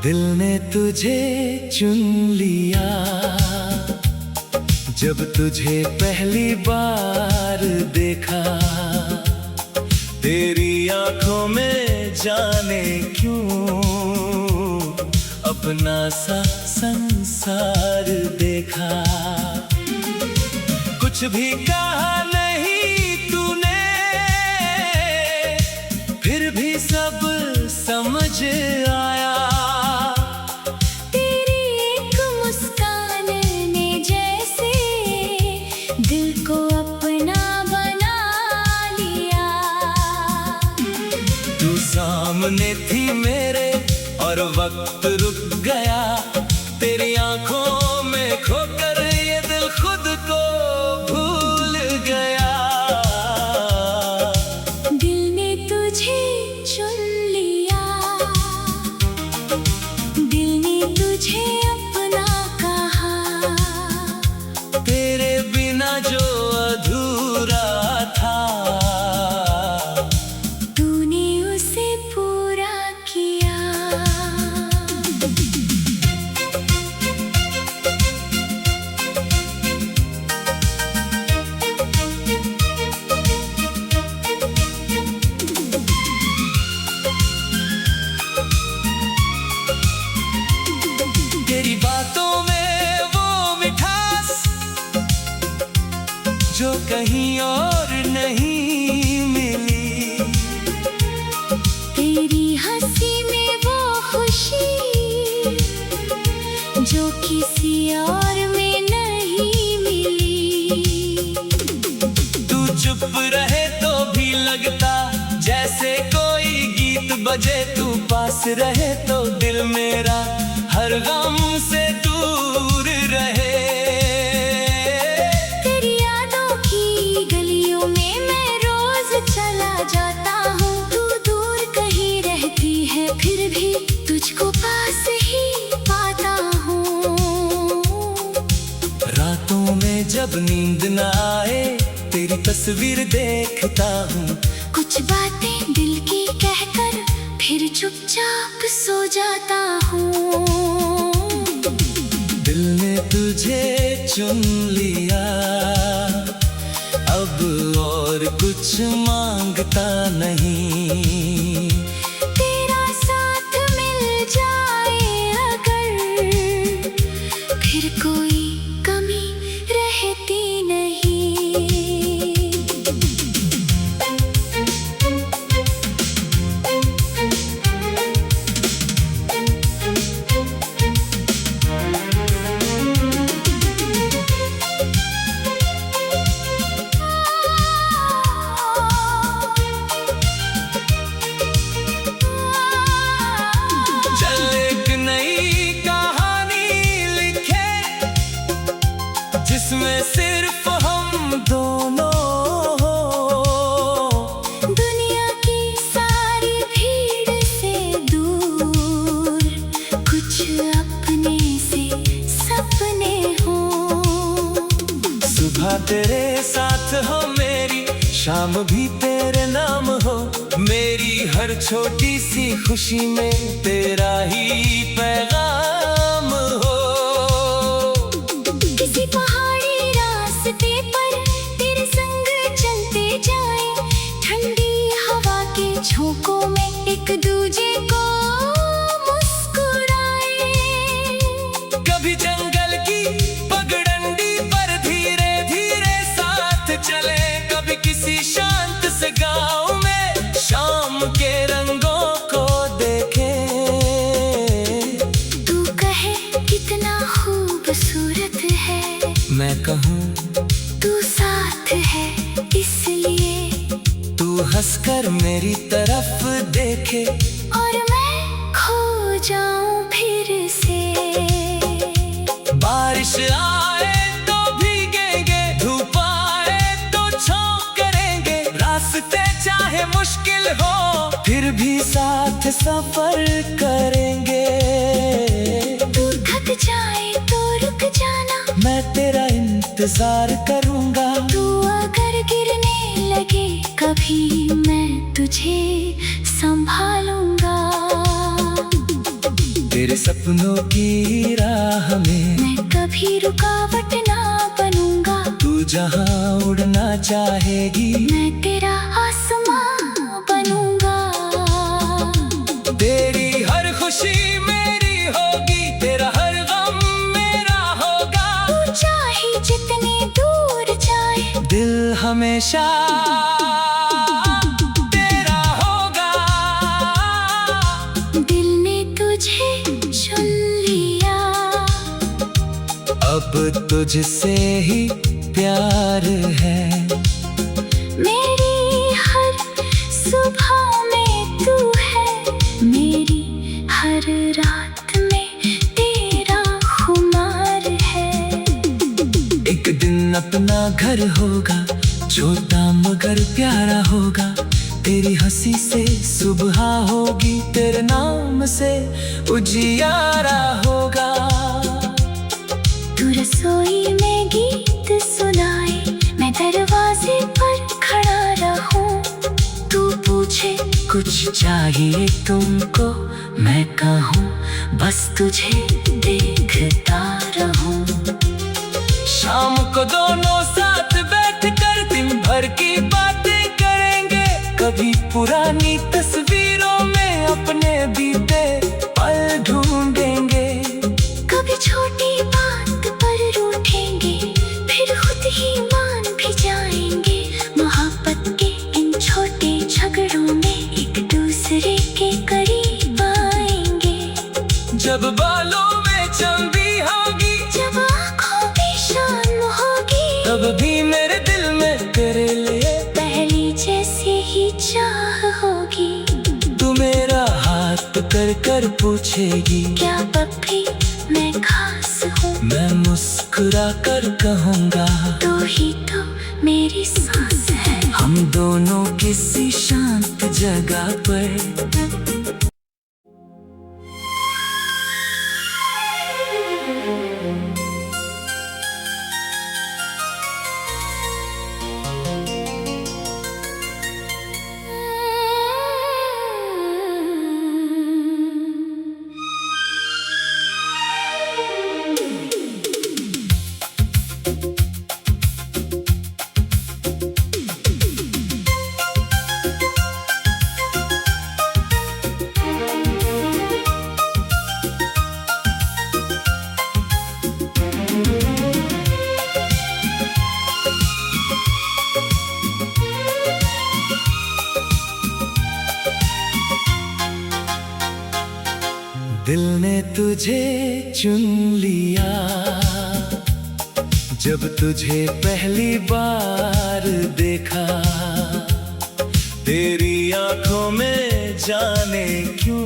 दिल ने तुझे चुन लिया जब तुझे पहली बार देखा। तेरी आंखों में जाने क्यों अपना सा संसार देखा। कुछ भी कहा नहीं तूने, फिर भी सब समझ आया। तेरी एक मुस्कान ने जैसे दिल को अपना बना लिया। तू सामने थी मेरे और वक्त रुक गया। तेरी आंखों में खोकर ये दिल खुद को भूल गया। दिल ने तुझे चुन लिया, दिल ने तुझे अपना कहा। तेरे बिना जो अधूरा था, तूने उसे पूरा किया। तेरी बातों में वो मिठास जो कहीं और नहीं मिली। तेरी हंसी में वो खुशी जो किसी और में नहीं मिली। तू चुप रहे तो भी लगता जैसे कोई गीत बजे। तू पास रहे तो दिल मेरा हर गम से दूर रहे। तेरी यादों की गलियों में मैं रोज चला जाता हूँ। तू दूर कहीं रहती है फिर भी तुझको पास ही पाता हूँ। रातों में जब नींद न आए तेरी तस्वीर देखता हूँ। कुछ बातें दिल की कहकर फिर चुपचाप सो जाता हूँ। दिल ने तुझे चुन लिया, अब और कुछ मांगता नहीं। तेरा साथ मिल जाए अगर फिर कोई कमी रहती नहीं। जिसमें सिर्फ हम दोनों हो। दुनिया की सारी भीड़ से दूर कुछ अपने से सपने हो। सुबह तेरे साथ हो मेरी, शाम भी तेरे नाम हो। मेरी हर छोटी सी खुशी में तेरा ही पैगाम हो। किसी पहाड़ी रास्ते पर तेरे संग चलते जाए, ठंडी हवा के झोंकों में एक दूजे को मुस्कुराए। कभी जंगल की पगडंडी पर धीरे धीरे साथ चले। कभी किसी शांत से गांव में शाम के रंगों को देखे। तू कहे कितना खूबसूरत है, मैं कहूँ तू साथ है इसलिए। तू हंसकर मेरी तरफ देखे और मैं खो जाऊं फिर से। बारिश आए तो भीगेंगे, धूप आए तो छाँव करेंगे। रास्ते चाहे मुश्किल हो फिर भी साथ सफर करेंगे। तू थक जाए तो रुक जाना, मैं तेरा इंतजार करूंगा। तू अगर गिरने लगे कभी मैं तुझे संभालूंगा। तेरे सपनों की राह में मैं कभी रुकावट ना बनूंगा। तू जहाँ उड़ना चाहेगी मैं तेरा आसमां बनूंगा। तेरी हर खुशी मेरी होगी, तेरा हर गम मेरा होगा। तू चाहे जितनी दूर जाए, दिल हमेशा तेरा होगा। दिल ने तुझे चुन लिया। अब तुझसे ही प्यार है। मेरी हर सुबह में तू है, मेरी हर रात में तेरा खुमार है। एक दिन अपना घर होगा, छोटा मगर प्यारा होगा। तेरी हंसी से सुबह होगी, तेरे नाम से उजियारा होगा। तू रसोई में गीत सुनाए, मैं दरवाजे पर खड़ा रहूं। तू पूछे कुछ चाहिए तुमको, मैं कहूँ बस तुझे देखता रहूं। शाम को दोनों साथ बैठकर दिन भर की बातें करेंगे। कभी पुरानी तस्वीरों में अपने बीते पल ढूंढेंगे। कभी छोटी बात पर रूठेंगे, फिर खुद ही मान भी जाएंगे। मोहब्बत के इन छोटे झगड़ों में एक दूसरे के करीब आएंगे। जब बालों में चंदी होगी, जब आँखों पे शान होगी, तब भी मेरे दिल में तेरे लिए पहली जैसी ही चाह होगी। तू मेरा हाथ पकड़ कर पूछेगी, क्या अब भी मैं खास हूँ? मैं मुस्कुरा कर कहूँगा, तू ही तो मेरी सांस है। हम दोनों किसी शांत जगह पर। दिल ने तुझे चुन लिया। जब तुझे पहली बार देखा, तेरी आंखों में जाने क्यों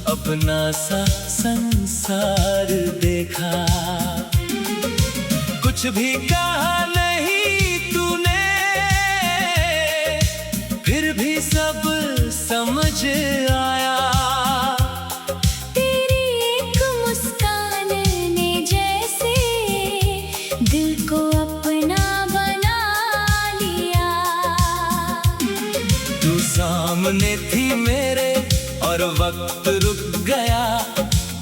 अपना सा संसार देखा। कुछ भी कहा नहीं तूने, फिर भी सब समझ आया। तेरी एक मुस्कान ने जैसे दिल को अपना बना लिया। तू सामने थी मेरे और वक्त रुक गया।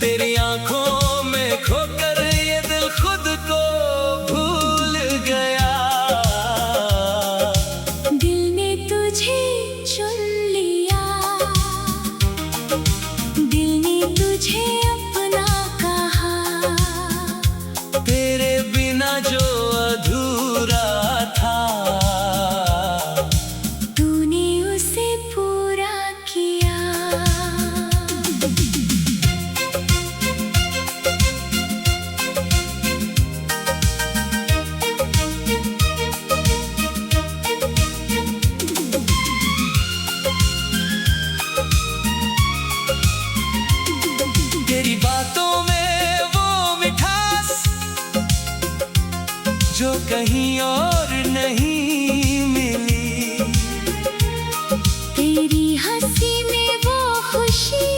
तेरी आंखों में खोकर ये दिल खुद को भूल गया। दिल ने तुझे चुन लिया, दिल ने तुझे अपना कहा। तेरे बिना जो अधूरा था, तूने उसे पूरा किया। तेरी बातों में वो मिठास जो कहीं और नहीं मिली। तेरी हंसी में वो खुशी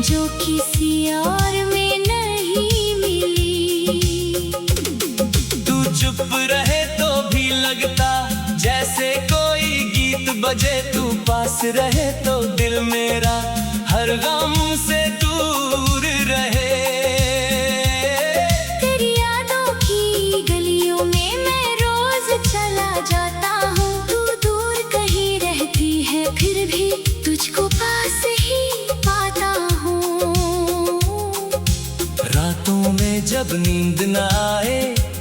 जो किसी और में नहीं मिली। तू चुप रहे तो भी लगता जैसे कोई गीत बजे। तू पास रहे तो दिल मेरा गम से दूर रहे। तेरी यादों की गलियों में मैं रोज चला जाता हूँ। तू दूर कहीं रहती है फिर भी तुझको पास ही पाता हूँ। रातों में जब नींद न आए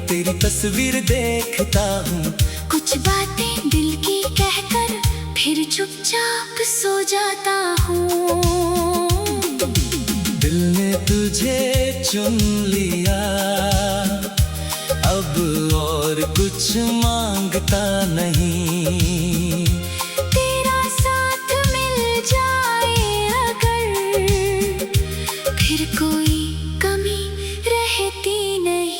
तेरी तस्वीर देखता हूँ। कुछ बातें दिल की कहकर फिर चुपचाप सो जाता हूँ। दिल ने तुझे चुन लिया, अब और कुछ मांगता नहीं। तेरा साथ मिल जाए अगर फिर कोई कमी रहती नहीं।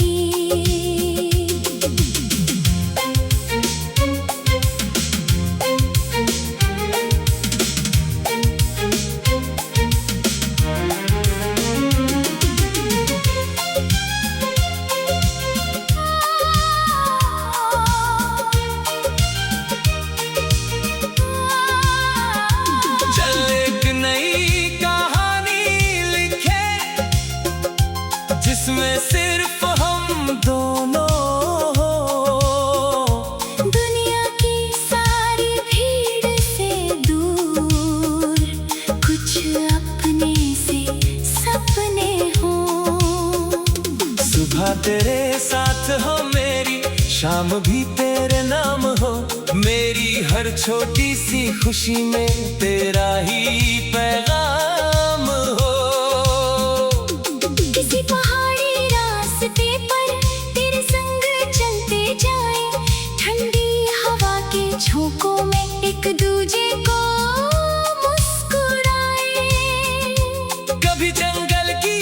जिसमें सिर्फ हम दोनों हो। दुनिया की सारी भीड़ से दूर कुछ अपने से सपने हो। सुबह तेरे साथ हो मेरी, शाम भी तेरे नाम हो। मेरी हर छोटी सी खुशी में तेरा ही पैगाम हो। किसी पहाड़ी रास्ते पर तेरे संग चलते जाए, ठंडी हवा के झोंकों में एक दूजे को मुस्कुराए। कभी जंगल की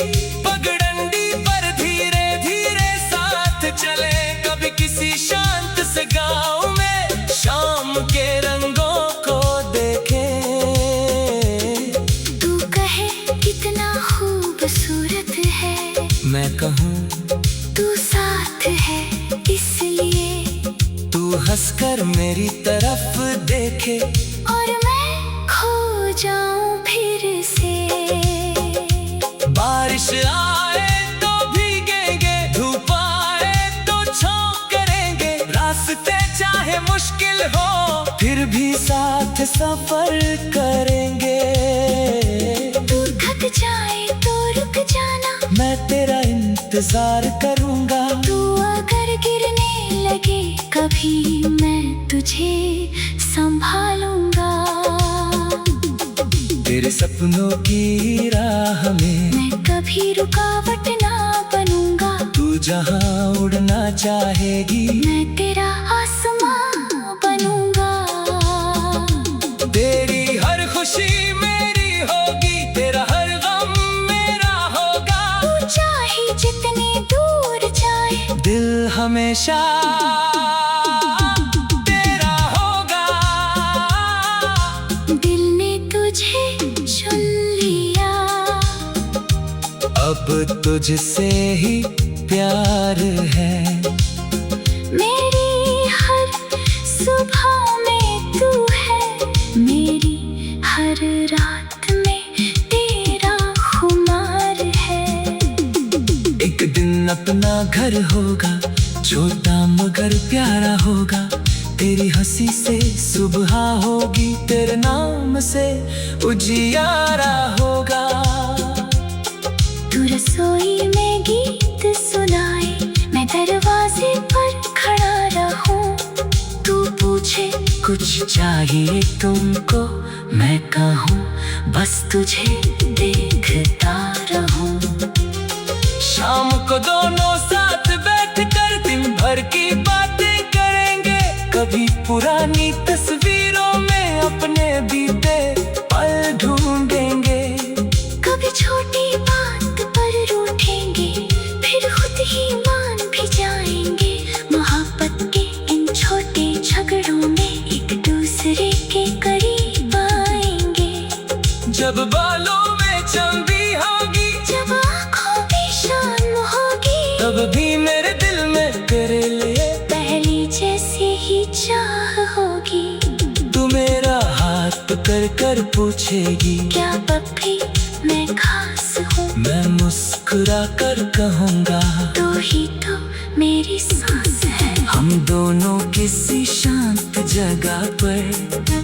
पगडंडी पर धीरे धीरे साथ चले, कभी किसी शांत से गांव में शाम के रंगों को देखे। तू कहे कितना खूबसूरत है, मैं कहूँ तू साथ है इसलिए। तू हंसकर मेरी तरफ देखे और मैं खो जाऊं फिर से। बारिश आए तो भीगेंगे, धूप आए तो छाँव करेंगे। रास्ते चाहे मुश्किल हो फिर भी साथ सफर करेंगे। तू थक जाए तो रुक जाना, मैं तेरा इंतजार करूंगा। तू अगर गिरने लगे कभी मैं तुझे संभालूंगा। तेरे सपनों की राह में मैं कभी रुकावट ना बनूंगा। तू जहां उड़ना चाहेगी मैं तेरा आसमां बनूंगा। तेरी हर खुशी मेरी होगी, तेरा हर गम मेरा होगा। तू चाहे जितनी दूर जाए, दिल हमेशा तेरा होगा। दिल ने तुझे चुन लिया, अब तुझसे ही प्यार है। मेरी हर सुबह में तू है, मेरी हर रात में तेरा खुमार है। एक दिन अपना घर होगा, छोटा मगर प्यारा होगा। तेरी हंसी से सुबह होगी, तेरे नाम से उजियारा होगा। तू रसोई में गीत सुनाए, मैं दरवाजे पर खड़ा रहूं। तू पूछे कुछ चाहिए तुमको, मैं कहूँ बस तुझे देखता रहूं। शाम को दोनों साथ बैठकर दिन भर की बातें करेंगे। कभी पुरानी तस्वीरों में अपने बीते पल ढूंढेंगे। कभी छोटी बात पर रूठेंगे, फिर खुद ही मान भी जाएंगे। मोहब्बत के इन छोटे झगड़ों में एक दूसरे के करीब आएंगे। जब बालों में चंबी होगी, जब आँखों में शान होगी, तब भी मेरे दिल में तेरे लिए पहली जैसी ही चाह होगी। तू मेरा हाथ पकड़ कर पूछेगी, क्या पप्पी मैं मुस्कुरा कर कहूँगा, तो ही तो मेरी सांस है। हम दोनों किसी शांत जगह पर।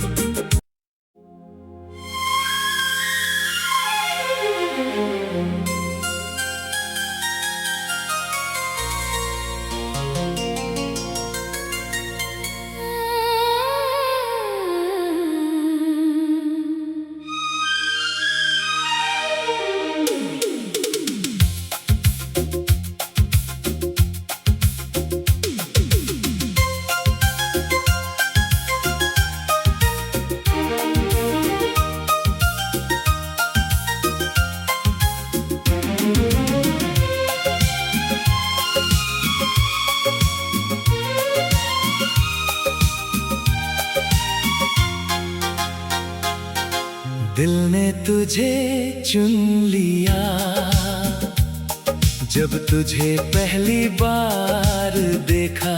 दिल ने तुझे चुन लिया, जब तुझे पहली बार देखा।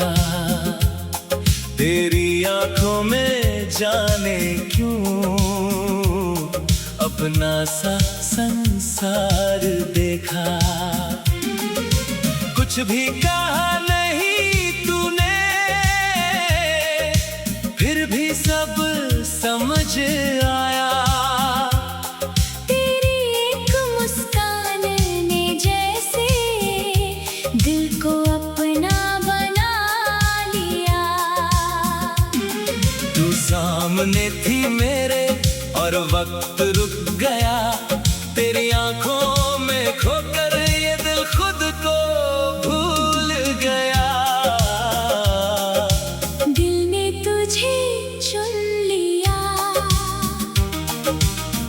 तेरी आंखों में जाने क्यों अपना सा संसार देखा। कुछ भी कहा नहीं तूने, फिर भी सब समझ आया। सामने थी मेरे और वक्त रुक गया। तेरी आंखों में खोकर ये दिल खुद को भूल गया। दिल ने तुझे चुन लिया,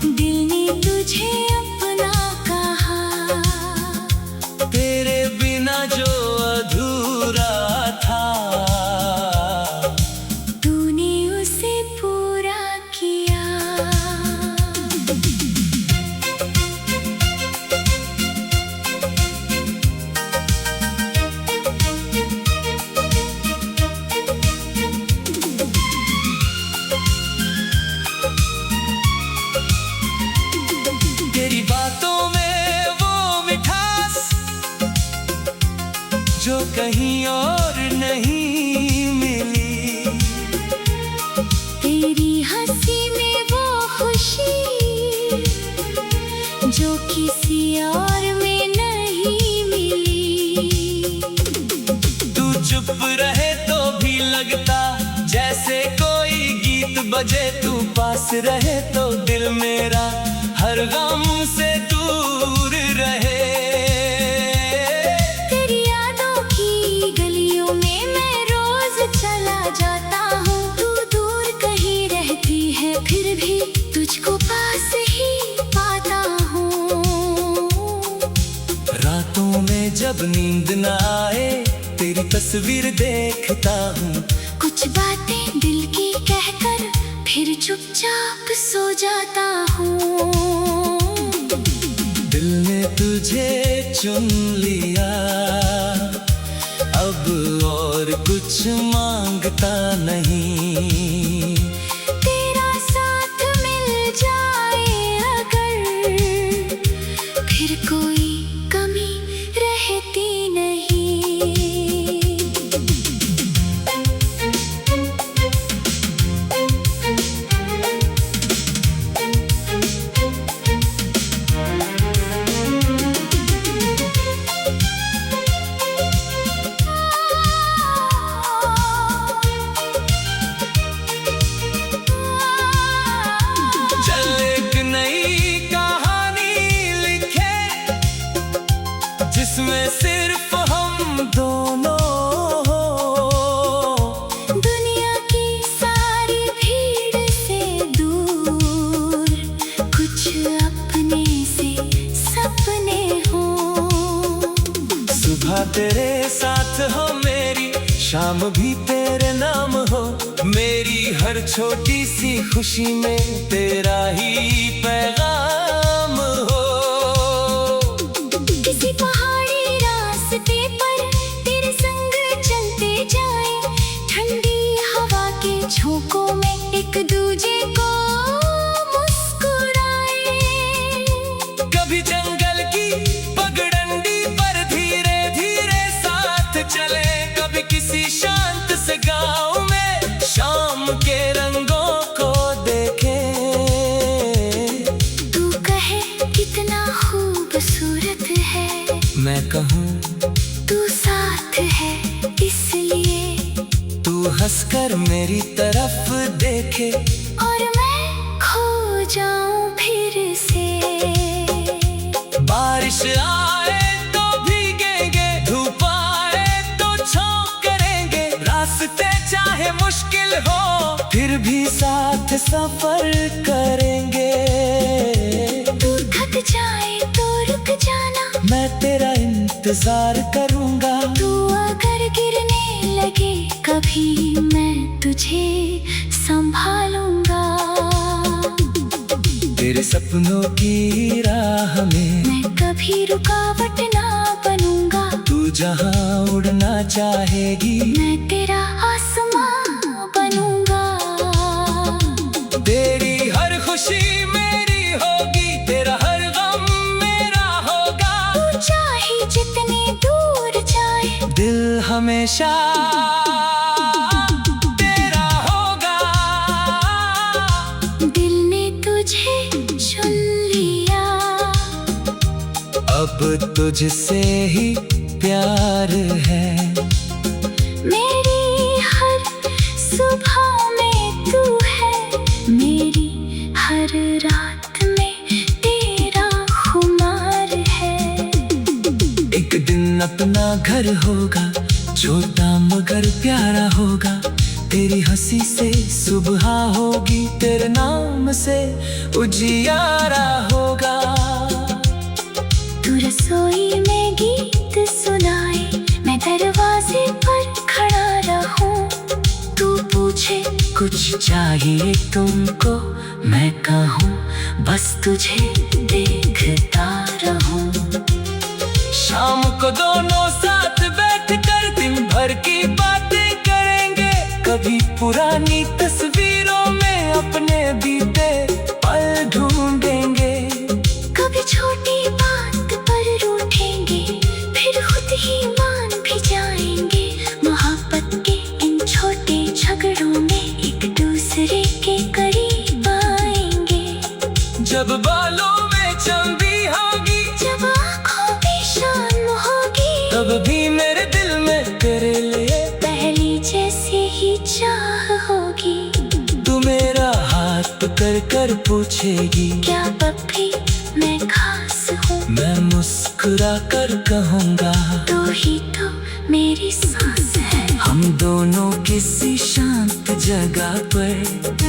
दिल ने तुझे अपना कहा। तेरे बिना जो अधूरा था, तेरी बातों में वो मिठास जो कहीं और नहीं मिली। तेरी हंसी में वो खुशी जो किसी और में नहीं मिली। तू चुप रहे तो भी लगता जैसे कोई गीत बजे। तू पास रहे तो दिल मेरा हर गम से दूर रहे। तेरी यादों की गलियों में मैं रोज चला जाता हूँ। तू दूर कहीं रहती है, फिर भी तुझको पास ही पाता हूँ। रातों में जब नींद न आए, तेरी तस्वीर देखता हूँ। कुछ बातें दिल की कहकर फिर चुपचाप सो जाता हूँ। दिल ने तुझे चुन लिया, अब और कुछ मांगता नहीं। तेरा साथ मिल जाए अगर, फिर कोई कमी रहती नहीं। जिसमें सिर्फ हम दोनों हो। दुनिया की सारी भीड़ से दूर, कुछ अपने से सपने हो। सुबह तेरे साथ हो मेरी, शाम भी तेरे नाम हो। मेरी हर छोटी सी खुशी में तेरा ही पैगाम हो। किसी पहाड़ी रास्ते पर तेरे संग चलते जाए, ठंडी हवा के झोंकों में एक दूजे को मुस्कुराए। कभी जंगल की कहूँ, तू साथ है इसलिए, तू हंसकर मेरी तरफ देखे और मैं खो जाऊं फिर से। बारिश आए तो भीगेंगे, धूप आए तो छाँव करेंगे, रास्ते चाहे मुश्किल हो फिर भी साथ सफर करेंगे। तू थक जाए तो रुक जाना, मैं तेरा इंतजार करूंगा। तू अगर गिरने लगे कभी मैं तुझे संभालूंगा। तेरे सपनों की राह में मैं कभी रुकावट ना बनूंगा, तू जहाँ उड़ना चाहेगी मैं तेरा आसमां बनूंगा। तेरी हर खुशी मेरी होगी, तेरा हर गम मेरा होगा। तू चाहे जितनी दूर जाए, दिल हमेशा तेरा होगा। दिल ने तुझे चुन लिया, अब तुझसे ही प्यार है। मेरी हर सुबह में तू है, मेरी हर रात में तेरा खुमार है। एक दिन अपना घर होगा, छोटा मगर प्यारा होगा। तेरी हंसी से सुबह होगी, तेरे नाम से उजियारा होगा। तू रसोई में गीत सुनाए, मैं दरवाजे पर खड़ा रहूं। तू पूछे कुछ चाहिए तुमको, मैं कहूँ बस तुझे देखता रहूं। शाम को दोनों साथ बैठकर दिन भर की बातें करेंगे, कभी पुरानी तस्वीरों में अपने बीते पल ढूंढेंगे। कभी छोटी बात पर रूठेंगे, फिर खुद ही मान भी जाएंगे। मोहब्बत के इन छोटे झगड़ों में एक दूसरे के करीब आएंगे। जब बालों में चंदी होगी, जब आँखों में शाम होगी, तब भी मेरे दिल में तेरे लिए पहली जैसी ही चाह होगी। तू मेरा हाथ पकड़ कर पूछेगी, क्या अब भी मैं खास हूँ? मैं मुस्कुरा कर कहूँगा, तू ही तो मेरी सांस है। हम दोनों किसी शांत जगह पर।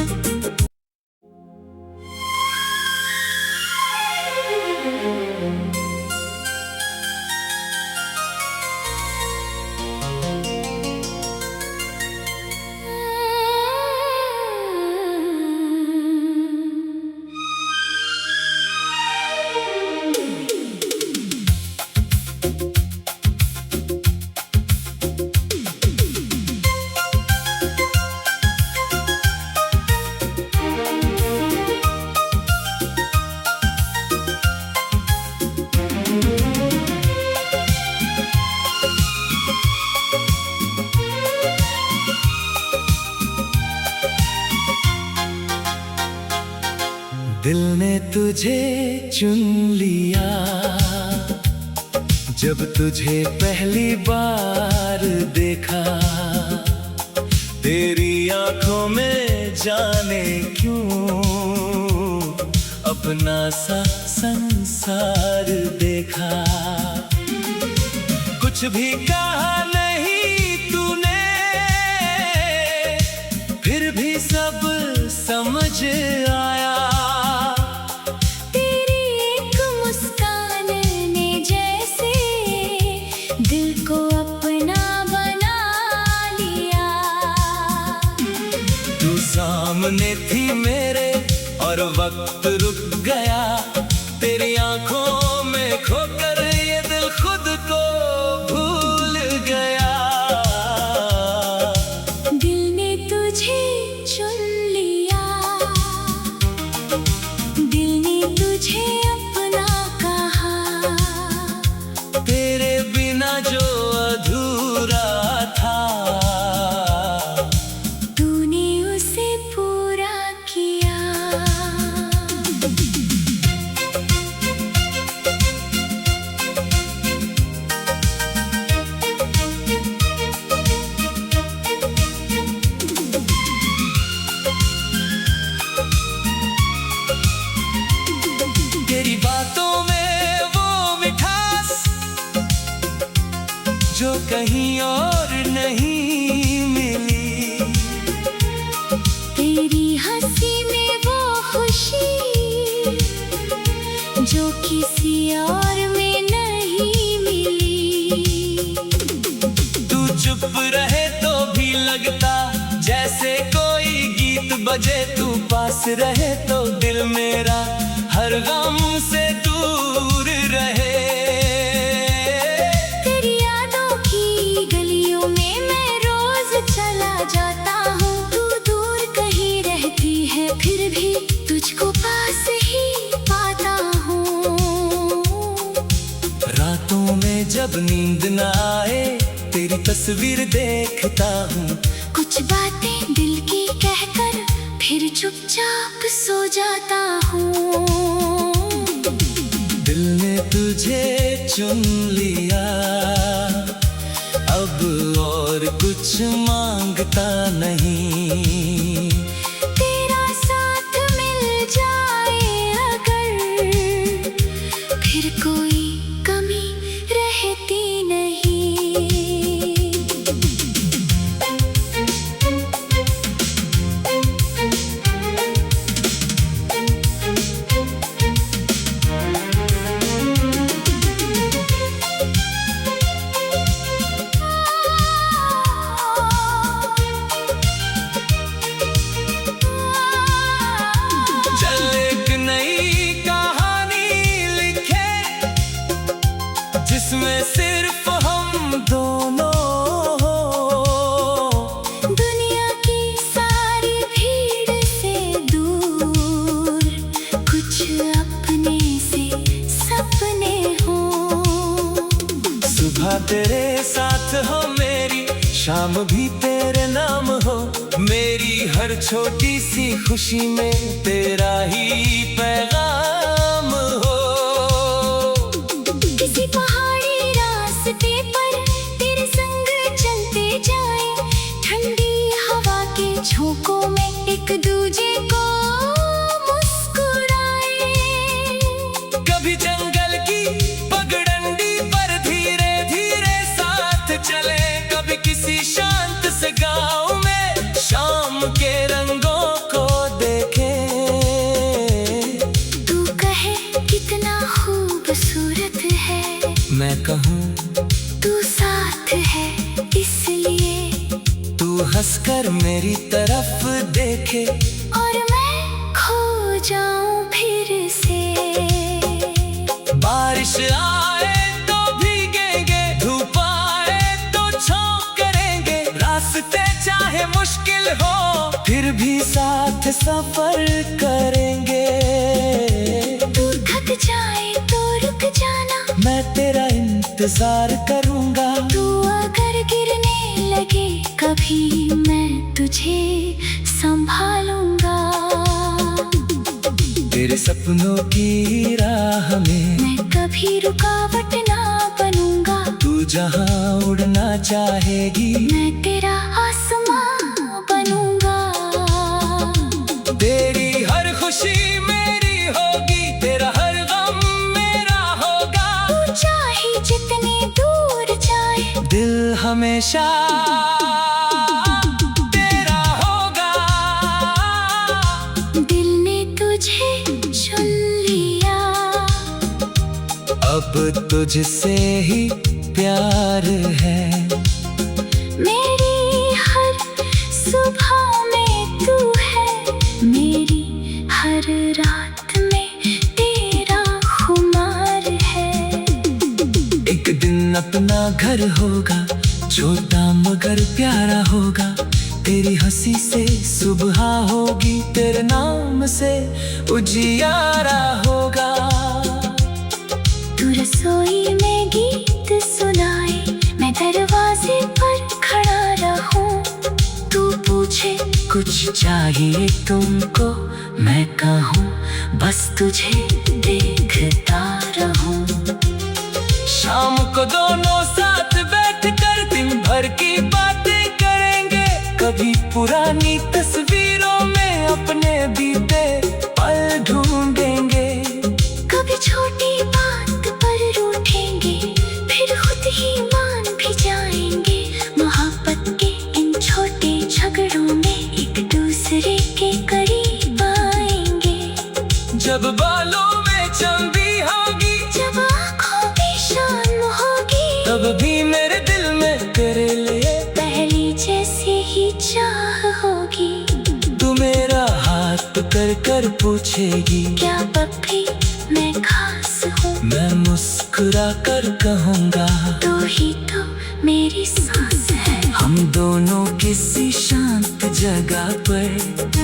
दिल ने तुझे चुन लिया, जब तुझे पहली बार देखा। तेरी आंखों में जाने क्यों अपना सा संसार देखा। कुछ भी कहा नहीं तूने, फिर भी सब समझ आया। तेरी एक मुस्कान ने जैसे दिल को अपना बना लिया। तू सामने थी मेरे और वक्त रुक गया। तेरी आंखों में खोकर ये दिल खुद को भूल गया। दिल ने तुझे चुन लिया, दिल ने तुझे अपना कहा। तेरे बिना जो अधूरा था, तूने उसे पूरा किया। कहीं और नहीं मिली। तेरी हंसी में वो खुशी जो किसी और में नहीं मिली। तू चुप रहे तो भी लगता जैसे कोई गीत बजे, तू पास रहे तो दिल मेरा हर गम से दूर रहे। तेरी यादों की गलियों में मैं रोज चला जाता हूँ। तू दूर कहीं रहती है फिर भी तुझको पास ही पाता हूँ। रातों में जब नींद न आए तेरी तस्वीर देखता हूँ। कुछ बातें दिल की कहकर फिर चुपचाप सो जाता हूँ। दिल ने तुझे चुन लिया, अब और कुछ मांगता नहीं। तेरा साथ मिल जाए अगर फिर कोई कमी रहती नहीं। जिसमें सिर्फ हम दोनों हो। दुनिया की सारी भीड़ से दूर कुछ अपने से सपने हो। सुबह तेरे साथ हो मेरी, शाम भी तेरे नाम हो। मेरी हर छोटी सी खुशी में तेरा ही पैगाम हो। किसी पहाड़ी रास्ते पर तेरे संग चलते जाए, ठंडी हवा के झोंकों में एक दूजे को मुस्कुराए। कभी जंगल की पगडंडी पर धीरे धीरे साथ चले, कभी किसी शांत से गांव में शाम के रंगों को देखे। तू कहे कितना खूबसूरत है, मैं कहूँ तू साथ है इसलिए। तू हंसकर मेरी तरफ देखे और मैं खो जाऊं फिर से। बारिश आए तो भीगेंगे, धूप आए तो छाँव करेंगे। रास्ते चाहे मुश्किल हो फिर भी साथ सफर करेंगे। तू थक जाए तो रुक जाना, मैं तेरा इंतजार करूंगा। तू अगर गिरने लगे कभी मैं तुझे संभालूंगा। तेरे सपनों की राह में मैं कभी रुकावट ना बनूंगा। तू जहां उड़ना चाहेगी मैं तेरा आसमां बनूंगा। तेरी हर खुशी मेरी होगी, तेरा हर गम मेरा होगा। तू चाहे जितनी दूर जाए, दिल हमेशा तेरा होगा। दिल ने तुझे चुन लिया, अब तुझसे ही प्यार है। मेरी हर सुबह में तू है, मेरी हर रात में तेरा खुमार है। एक दिन अपना घर होगा, छोटा मगर प्यारा होगा। तेरी हंसी से सुबह होगी, तेरे नाम से उजियारा होगा। तू रसोई में गीत सुनाए, मैं दरवाजे पर खड़ा रहूं। तू पूछे कुछ चाहिए तुमको, मैं कहूँ बस तुझे देखता रहूं। शाम को दोनों साथ बैठकर दिन भर की बातें करेंगे। कभी पुरानी तस्वीरों में अपने बीते पल ढूंढेंगे। कभी छोटी बात पर रूठेंगे, फिर खुद ही मान भी जाएंगे। बालों में चंदी होगी, जब आँखों की शाम होगी, तब भी मेरे दिल में तेरे लिए पहली जैसी ही चाह होगी। तू मेरा हाथ पकड़ कर पूछेगी, क्या पप्पी मैं खास हूँ? मैं मुस्कुरा कर कहूँगा, तू ही तो मेरी सांस है। हम दोनों किसी शांत जगह पर।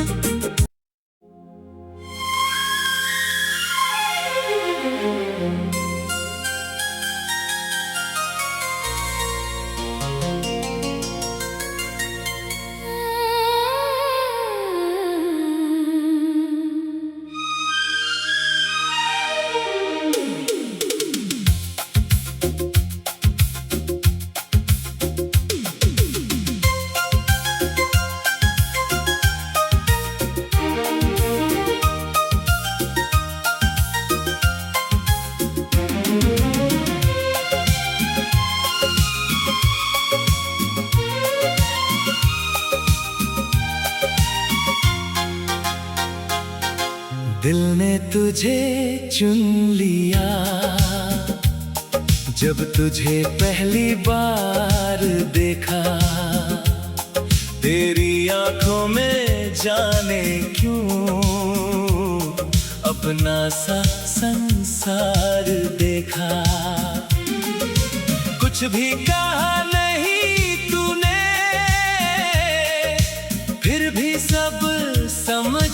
दिल ने तुझे चुन लिया, जब तुझे पहली बार देखा। तेरी आंखों में जाने क्यों अपना सा संसार देखा। कुछ भी कहा नहीं तूने, फिर भी सब समझ